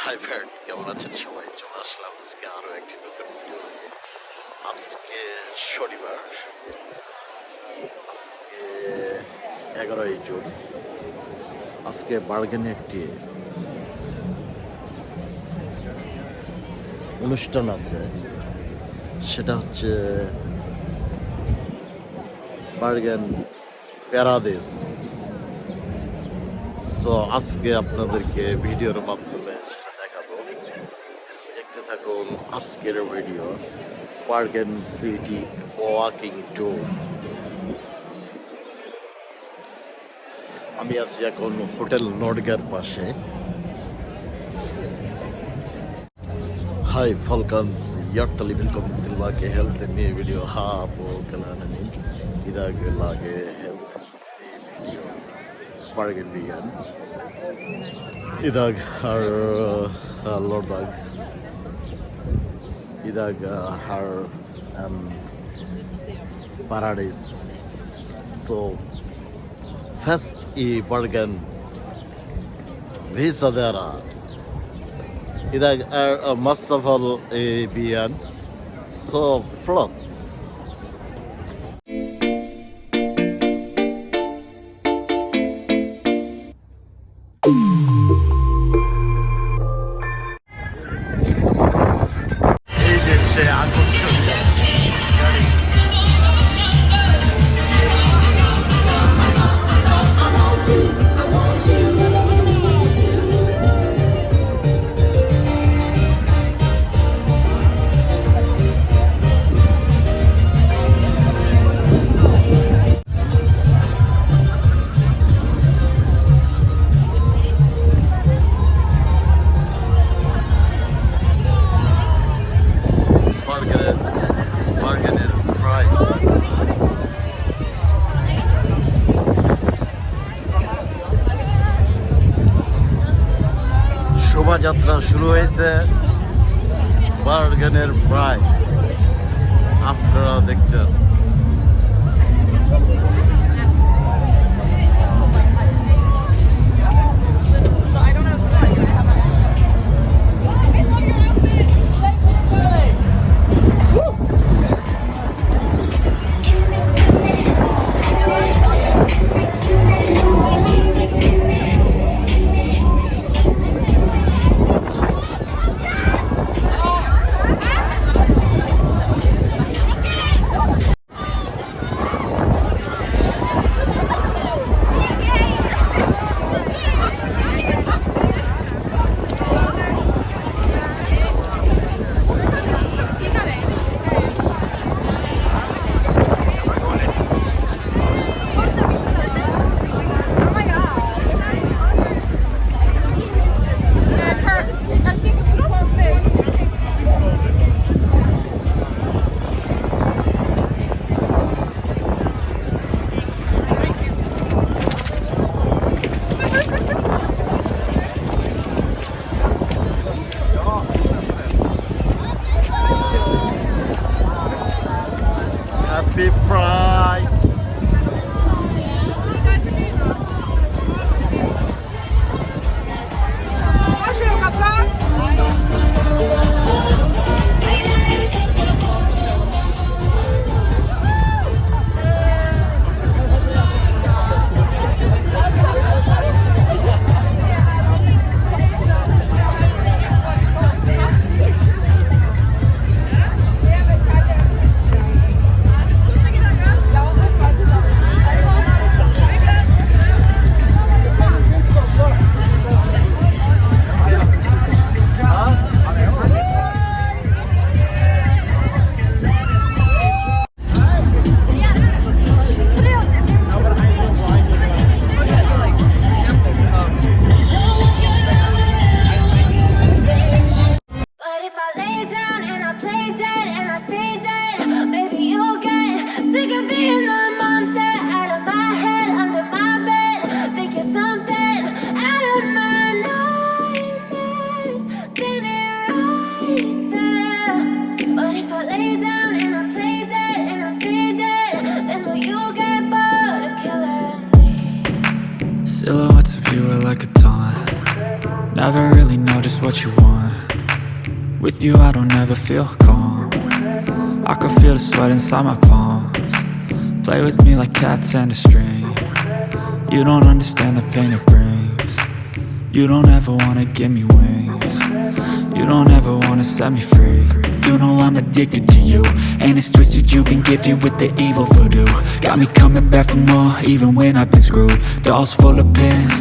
Hi friend, কেমন আছেন সবাই? চলে আসলাম আজকে আরো একটি নতুন ভিডিও নিয়ে। আজকে শনিবার, আজকে 11ই জুন। আজকে বার্গেনে একটি অনুষ্ঠান আছে, সেটা হচ্ছে বার্গেন প্যারাদেশ। সো আজকে আপনাদেরকে ভিডিওর মাধ্যমে সেটা দেখাবো। দেখতে থাকুন আজকের video, bargain city walking tour. আমি আছি এখন হোটেল নর্গের পাশে। Hei, folkens. Hjertelig velkommen tilbake helt til en ny video her på kanalen min. I dag lager jeg helt ny video Bergen byen. I dag er lørdag. I dag er paradis. Så fest i Bergen. Visa dere. I dag er masse fall i byen. Så flott. এই যে সে আকর্ষণীয় গাড়ি। বার্গেনের fry. শোভাযাত্রা শুরু হয়েছে বার্গেনের fry, আপনারা দেখছেন। never really know just what you want. With you I don't ever feel calm. I can feel the sweat inside my palms. Play with me like cats and a string. You don't understand the pain it brings. You don't ever wanna give me wings. You don't ever wanna set me free. You know I'm addicted to you, and it's twisted, you've been gifted with the evil voodoo. Got me coming back for more, even when I've been screwed. Dolls full of pins.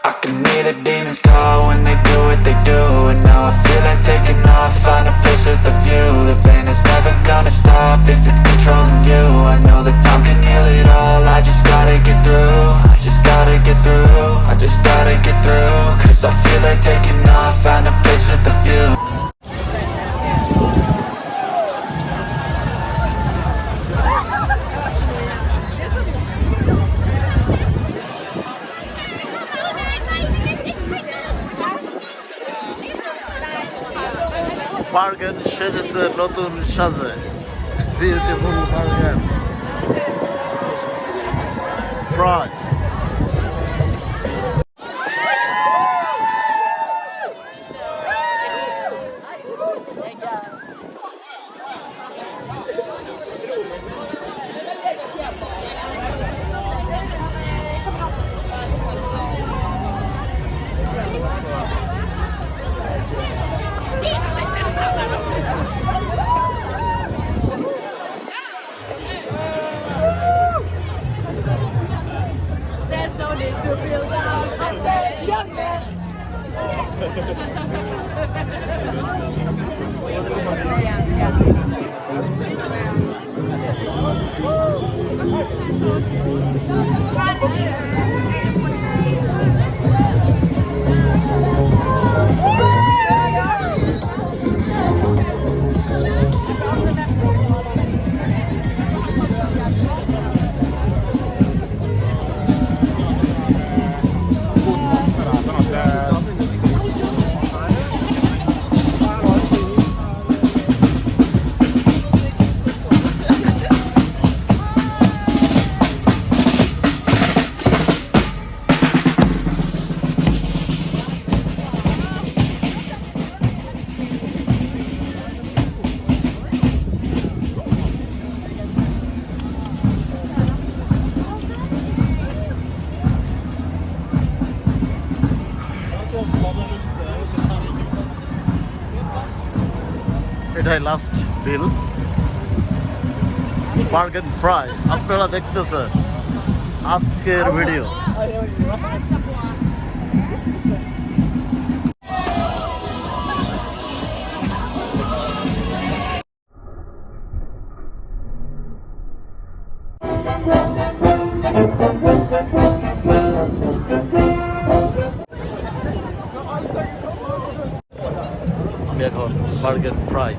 I can hear the demons call when they do what they do. And now I feel like taking off, find a place with a view. The pain is never gonna stop if it's controlling you. I know that time can heal it all, I just gotta get through. I just gotta get through, I just gotta get through. Cause I feel like taking off, find a place with a view. Bergen সেজেছে নতুন সাজে, beautiful Bergen frog. এটাই last বিল bargain fry. আপনারা দেখতেছেন আজকের video. আমি এখন bargain fry